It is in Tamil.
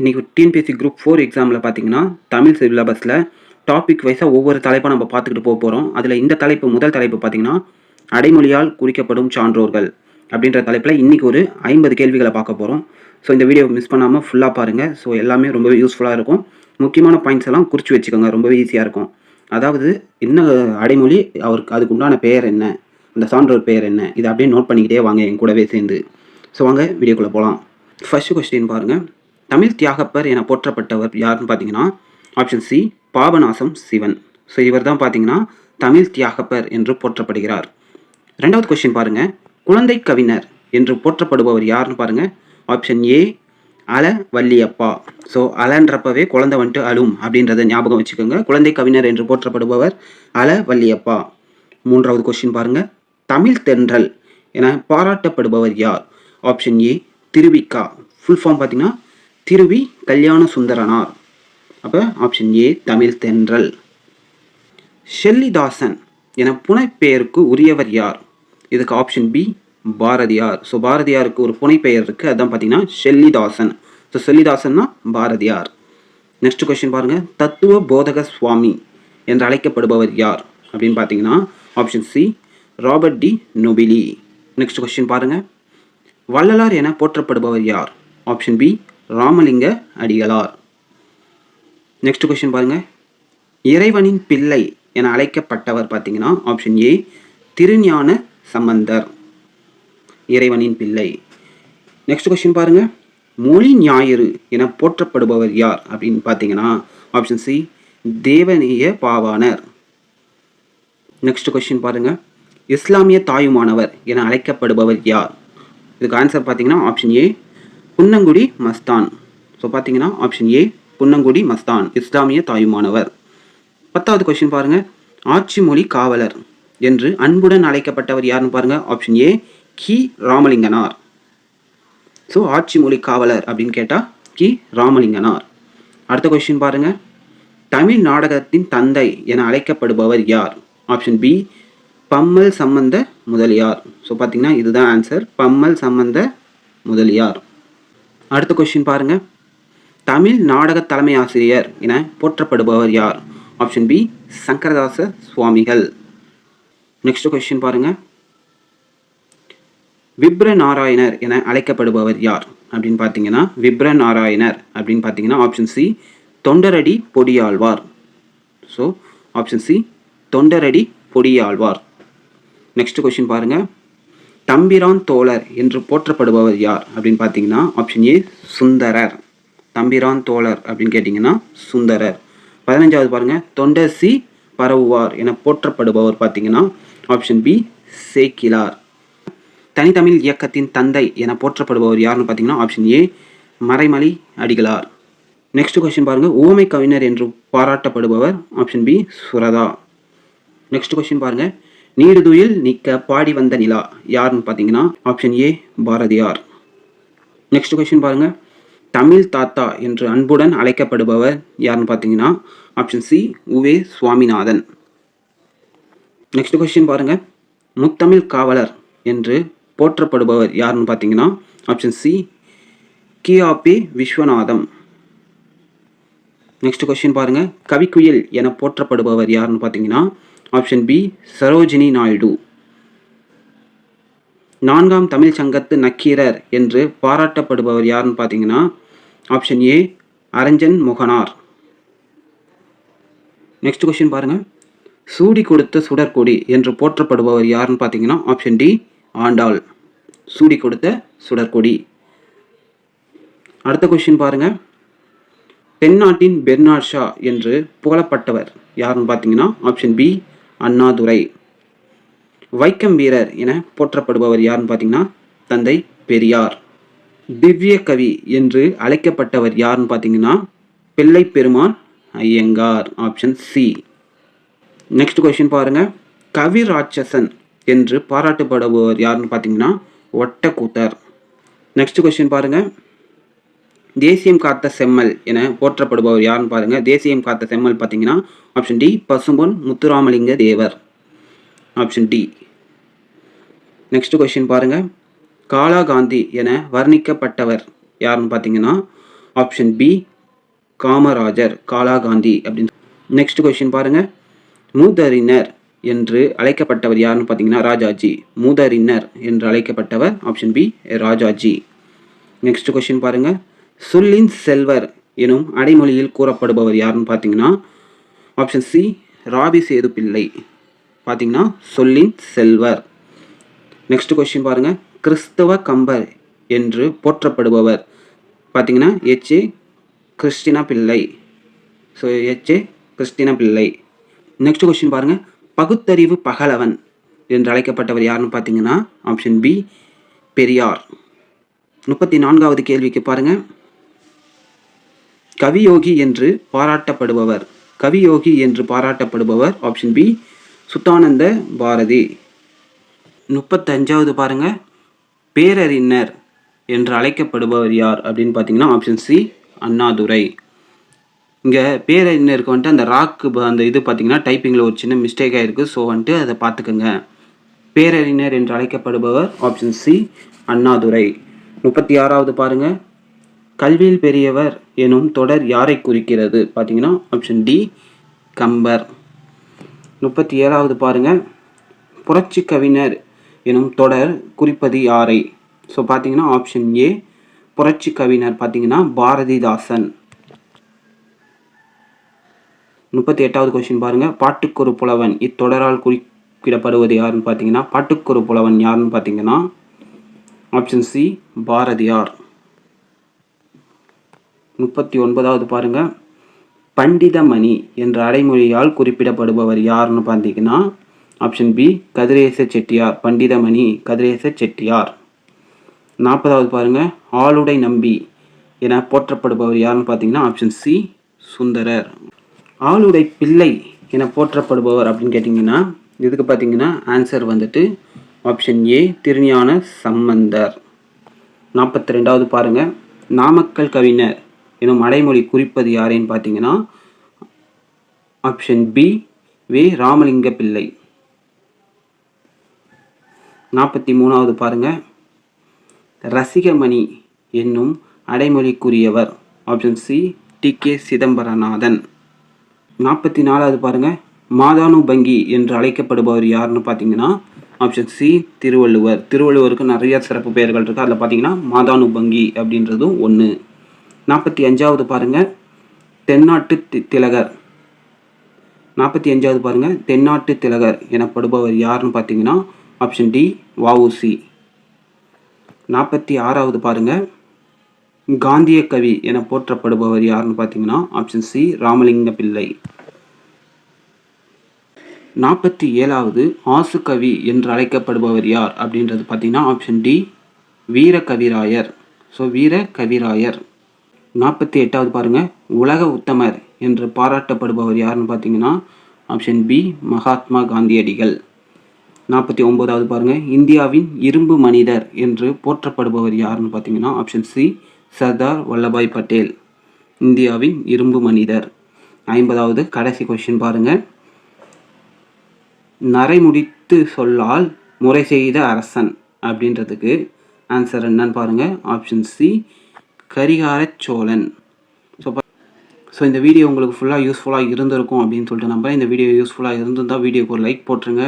இன்றைக்கி டிஎன்பிஎஸ்சி குரூப் 4 எக்ஸாமில் பார்த்தீங்கன்னா தமிழ் சிலபஸில் டாபிக் வைஸாக ஒவ்வொரு தலைப்பாக நம்ம பார்த்துக்கிட்டு போகிறோம். அதில் இந்த முதல் தலைப்பு பார்த்தீங்கன்னா அடைமொழியால் குறிக்கப்படும் சான்றோர்கள் அப்படின்ற தலைப்பில் இன்றைக்கி ஒரு 50 கேள்விகளை பார்க்க போகிறோம். ஸோ இந்த வீடியோ மிஸ் பண்ணாமல் ஃபுல்லாக பாருங்கள். ஸோ எல்லாமே ரொம்பவே யூஸ்ஃபுல்லாக இருக்கும். முக்கியமான பாயிண்ட்ஸ் எல்லாம் குறித்து வச்சுக்கோங்க, ரொம்பவே ஈஸியாக இருக்கும். அதாவது என்ன அடைமொழி, அவருக்கு அதுக்கு உண்டான பெயர் என்ன, அந்த சான்றோர் பெயர் என்ன, இதை அப்படியே நோட் பண்ணிக்கிட்டே வாங்க என் கூடவே சேர்ந்து. ஸோ வாங்க வீடியோக்குள்ளே போகலாம். ஃபர்ஸ்ட் கொஸ்டின் பாருங்கள். தமிழ் தியாகப்பர் என போற்றப்பட்டவர் யாருன்னு பார்த்தீங்கன்னா option C Papanasam Sivan. So இவர் தான் பார்த்தீங்கன்னா தமிழ் தியாகப்பர் என்று போற்றப்படுகிறார். ரெண்டாவது கொஸ்டின் பாருங்க. குழந்தை கவிஞர் என்று போற்றப்படுபவர் யாருன்னு பாருங்க. ஆப்ஷன் ஏ அல வள்ளியப்பா. ஸோ அலன்றப்பவே குழந்தை வந்துட்டு அலும் அப்படின்றத ஞாபகம் வச்சுக்கோங்க. குழந்தை கவிஞர் என்று போற்றப்படுபவர் அல வள்ளியப்பா. மூன்றாவது கொஸ்டின் பாருங்க. தமிழ் தென்றல் என பாராட்டப்படுபவர் யார்? Option A Thiruvika. Full form பார்த்தீங்கன்னா திருவி கல்யாண சுந்தரனார். அப்போ ஆப்ஷன் ஏ தமிழ் தென்றல். ஷெல்லிதாசன் என புனைப்பெயருக்கு உரியவர் யார்? இதுக்கு ஆப்ஷன் பி பாரதியார். ஸோ பாரதியாருக்கு ஒரு புனைப்பெயர் இருக்குது, அதுதான் பார்த்தீங்கன்னா ஷெல்லிதாசன். ஸோ ஷெல்லிதாசன்னா பாரதியார். நெக்ஸ்ட் கொஸ்டின் பாருங்கள். தத்துவ போதக சுவாமி என்று அழைக்கப்படுபவர் யார் அப்படின்னு பார்த்தீங்கன்னா option C Robert de Nobili. Next question பாருங்கள். வள்ளலார் என போற்றப்படுபவர் யார்? Option B Ramalinga Adigalar. Next question பாருங்க. இறைவனின் பிள்ளை என அழைக்கப்பட்டவர் பார்த்தீங்கன்னா ஆப்ஷன் ஏ திருஞான சம்பந்தர். இறைவனின் பிள்ளை. நெக்ஸ்ட் கொஸ்டின் பாருங்க. மொழி ஞாயிறு என போற்றப்படுபவர் யார் அப்படின்னு பார்த்தீங்கன்னா option C Devaneya Pavanar. Next question பாருங்க. இஸ்லாமிய தாயுமானவர் என அழைக்கப்படுபவர் யார்? இதுக்கு ஆன்சர் பார்த்தீங்கன்னா ஆப்ஷன் ஏ புன்னங்குடி மஸ்தான். ஸோ பார்த்தீங்கன்னா ஆப்ஷன் ஏ புன்னங்குடி மஸ்தான் இஸ்லாமிய தாயுமானவர். 10வது கொஸ்டின் பாருங்க. ஆட்சி மொழி காவலர் என்று அன்புடன் அழைக்கப்பட்டவர் யாருன்னு பாருங்க. Option A Ki Ramalinganar. So ஆட்சி மொழி காவலர் அப்படின்னு கேட்டால் கி ராமலிங்கனார். அடுத்த கொஸ்டின் பாருங்க. தமிழ் நாடகத்தின் தந்தை என அழைக்கப்படுபவர் யார்? ஆப்ஷன் பி பம்மல் சம்பந்த முதலியார். ஸோ பார்த்தீங்கன்னா இதுதான் ஆன்சர், பம்மல் சம்பந்த முதலியார். அடுத்த கொஸ்டின் பாருங்க. தமிழ் நாடக தலைமை ஆசிரியர் என போற்றப்படுபவர் யார்? ஆப்ஷன் பி சங்கரதாச சுவாமிகள். நெக்ஸ்ட் கொஸ்டின் பாருங்க. விப்ர நாராயணர் என அழைக்கப்படுபவர் யார் அப்படின்னு பார்த்தீங்கன்னா விப்ர நாராயணர் அப்படின்னு பார்த்தீங்கன்னா option C Thondaradi Podiyazhvar. So option C Thondaradi Podiyazhvar. Next question பாருங்க. தம்பிரான் தோழர் என்று போற்றப்படுபவர் யார் அப்படின்னு பார்த்தீங்கன்னா ஆப்ஷன் ஏ சுந்தரர். தம்பிரான் தோழர் அப்படின்னு கேட்டிங்கன்னா சுந்தரர். 15வது பாருங்க. தொண்டர் சி பரவுவார் என போற்றப்படுபவர் பார்த்தீங்கன்னா ஆப்ஷன் பி சேக்கிலார். தனித்தமிழ் இயக்கத்தின் தந்தை என போற்றப்படுபவர் யாருன்னு பார்த்தீங்கன்னா option A Maraimalai Adigalar. Next question பாருங்க. ஊமை கவிஞர் என்று பாராட்டப்படுபவர் option B Suratha. Next question பாருங்க. நீடுதுயில் நிற்க பாடி வந்த நிலா யாருன்னு பார்த்தீங்கன்னா option A Bharathiyar. Next question பாருங்க. தமிழ் தாத்தா என்று அன்புடன் அழைக்கப்படுபவர் யாருன்னு பார்த்தீங்கன்னா option C UVe Swaminathan. Next question பாருங்க. முத்தமிழ் காவலர் என்று போற்றப்படுபவர் யாருன்னு பார்த்தீங்கன்னா option C KAP Viswanatham. Next question பாருங்க. கவிக்குயில் என போற்றப்படுபவர் யாருன்னு பார்த்தீங்கன்னா ஆப்ஷன் பி சரோஜினி நாயுடு. 4ஆம் தமிழ் சங்கத்து நக்கீரர் என்று பாராட்டப்படுபவர் யாருன்னு பார்த்தீங்கன்னா ஆப்ஷன் ஏ அரஞ்சன் மொகனார். நெக்ஸ்ட் கொஸ்டின் பாருங்க. சூடி கொடுத்த சுடற்கொடி என்று போற்றப்படுபவர் யாருன்னு பார்த்தீங்கன்னா ஆப்ஷன் டி ஆண்டாள். சூடி கொடுத்த சுடற்கொடி. அடுத்த கொஸ்டின் பாருங்க. தென்னாட்டின் பெர்னாட் ஷா என்று புகழப்பட்டவர் யாருன்னு பார்த்தீங்கன்னா ஆப்ஷன் பி அண்ணாதுரை. வைக்கம் வீரர் என போற்றப்படுபவர் யாருன்னு பார்த்தீங்கன்னா தந்தை பெரியார். திவ்ய கவி என்று அழைக்கப்பட்டவர் யாருன்னு பார்த்தீங்கன்னா பிள்ளை பெருமான் Iyengar. Option C. Next question பாருங்க. கவி ராட்சசன் என்று பாராட்டப்படுபவர் யாருன்னு பார்த்தீங்கன்னா ஒட்டக்கூத்தர். நெக்ஸ்ட் கொஸ்டின் பாருங்க. தேசியம் காத்த செம்மல் என போற்றப்படுபவர் யாருன்னு பாருங்க. தேசியம் காத்த செம்மல் பார்த்தீங்கன்னா option D Pasumpon Muthuramalinga Thevar. Option D. Next question பாருங்க. காலா காந்தி என வர்ணிக்கப்பட்டவர் யாருன்னு பார்த்தீங்கன்னா ஆப்ஷன் பி காமராஜர், காலாகாந்தி அப்படின்னு. நெக்ஸ்ட் கொஸ்டின் பாருங்கள். மூதறிஞர் என்று அழைக்கப்பட்டவர் யாருன்னு பார்த்தீங்கன்னா ராஜாஜி. மூதறிஞர் என்று அழைக்கப்பட்டவர் option B Rajaji. Next question பாருங்கள். சொல்லின் செல்வர் எனும் அடைமொழியில் கூறப்படுபவர் யாருன்னு பார்த்தீங்கன்னா ஆப்ஷன் சி ராபி சேது பிள்ளை. பார்த்தீங்கன்னா சொல்லின் செல்வர். நெக்ஸ்ட் கொஸ்டின் பாருங்கள். கிறிஸ்தவ கம்பர் என்று போற்றப்படுபவர் பார்த்தீங்கன்னா எச்.ஏ. கிறிஸ்டினா பிள்ளை. ஸோ எச்.ஏ. கிறிஸ்டினா பிள்ளை. நெக்ஸ்ட் கொஸ்டின் பாருங்கள். பகுத்தறிவு பகலவன் என்று அழைக்கப்பட்டவர் யாருன்னு பார்த்தீங்கன்னா ஆப்ஷன் பி பெரியார். 34வது கேள்விக்கு பாருங்கள். கவியோகி என்று பாராட்டப்படுபவர். கவியோகி என்று பாராட்டப்படுபவர் ஆப்ஷன் பி சுத்தானந்த பாரதி. 35வது பாருங்க. பேரறிஞர் என்று அழைக்கப்படுபவர் யார் அப்படின்னு பார்த்தீங்கன்னா ஆப்ஷன் சி அண்ணாதுரை. இங்கே பேரறிஞருக்கு வந்துட்டு அந்த ராக்கு அந்த இது பார்த்தீங்கன்னா டைப்பிங்கில் ஒரு சின்ன மிஸ்டேக் ஆகிருக்கு. ஸோ வந்துட்டு அதை பார்த்துக்குங்க. பேரறிஞர் என்று அழைக்கப்படுபவர் ஆப்ஷன் சி அண்ணாதுரை. 36வது பாருங்கள். கல்வியில் பெரியவர் எனும் தொடர் யாரை குறிக்கிறது பார்த்தீங்கன்னா ஆப்ஷன் டி கம்பர். 37வது பாருங்கள். புரட்சி கவிஞர் எனும் தொடர் குறிப்பது யாரை? ஸோ பார்த்தீங்கன்னா ஆப்ஷன் ஏ புரட்சி கவிஞர் பார்த்தீங்கன்னா பாரதிதாசன். 38வது கொஸ்டின் பாருங்கள். பாட்டுக்கொரு புலவன் இத்தொடரால் குறிப்பிடப்படுவது யாருன்னு பார்த்தீங்கன்னா பாட்டுக்கொரு புலவன் யாருன்னு பார்த்தீங்கன்னா ஆப்ஷன் சி பாரதியார். 39வது பாருங்கள். பண்டிதமணி என்ற அடைமொழியால் குறிப்பிடப்படுபவர் யாருன்னு பார்த்தீங்கன்னா ஆப்ஷன் பி கதிரேச செட்டியார். பண்டிதமணி கதிரேச செட்டியார். 40வது பாருங்கள். ஆளுடை நம்பி என போற்றப்படுபவர் யாருன்னு பார்த்தீங்கன்னா ஆப்ஷன் சி சுந்தரர். ஆளுடை பிள்ளை என போற்றப்படுபவர் அப்படின்னு கேட்டிங்கன்னா இதுக்கு பார்த்தீங்கன்னா ஆன்சர் வந்துட்டு ஆப்ஷன் ஏ திருஞான சம்பந்தர். 42வது பாருங்கள். நாமக்கல் கவிஞர் எனும் அடைமொழி குறிப்பது யாரேன்னு பார்த்தீங்கன்னா ஆப்ஷன் பி வே ராமலிங்க பிள்ளை. 43வது பாருங்கள். ரசிகமணி என்னும் அடைமொழிக்குரியவர் ஆப்ஷன் சி டி.கே. சிதம்பரநாதன். 44வது பாருங்கள். மாதானுபங்கி என்று அழைக்கப்படுபவர் யாருன்னு பார்த்தீங்கன்னா ஆப்ஷன் சி திருவள்ளுவர். திருவள்ளுவருக்கு நிறைய சிறப்பு பெயர்கள் இருக்குது. அதில் பார்த்தீங்கன்னா மாதானுபங்கி அப்படின்றதும் ஒன்று. 45வது பாருங்கள். தென்னாட்டு திலகர். 45வது பாருங்கள். தென்னாட்டு திலகர் எனப்படுபவர் யாருன்னு பார்த்தீங்கன்னா ஆப்ஷன் டி வ.உ.சி. 46வது பாருங்கள். காந்திய கவி என போற்றப்படுபவர் யாருன்னு பார்த்தீங்கன்னா ஆப்ஷன் சி ராமலிங்க பிள்ளை. 47வது ஆசு கவி என்று அழைக்கப்படுபவர் யார் அப்படின்றது பார்த்தீங்கன்னா ஆப்ஷன் டி வீர கவிராயர். ஸோ வீர கவிராயர். 48வது பாருங்கள். உலக உத்தமர் என்று பாராட்டப்படுபவர் யாருன்னு பார்த்தீங்கன்னா ஆப்ஷன் பி மகாத்மா காந்தியடிகள். 49வது பாருங்கள். இந்தியாவின் இரும்பு மனிதர் என்று போற்றப்படுபவர் யாருன்னு பார்த்தீங்கன்னா ஆப்ஷன் சி சர்தார் வல்லபாய் பட்டேல். இந்தியாவின் இரும்பு மனிதர். 50வது கடைசி கொஸ்டின் பாருங்கள். நரைமுடித்து சொல்லால் முறை செய்த அரசன் அப்படின்றதுக்கு ஆன்சர் என்னன்னு பாருங்கள். Option C Karikala Cholan. So இந்த வீடியோ உங்களுக்கு ஃபுல்லாக யூஸ்ஃபுல்லாக இருந்திருக்கும் அப்படின்னு சொல்லிட்டு நம்புறேன். இந்த வீடியோ யூஸ்ஃபுல்லாக இருந்திருந்தால் வீடியோக்கு ஒரு லைக் போட்டுருங்க.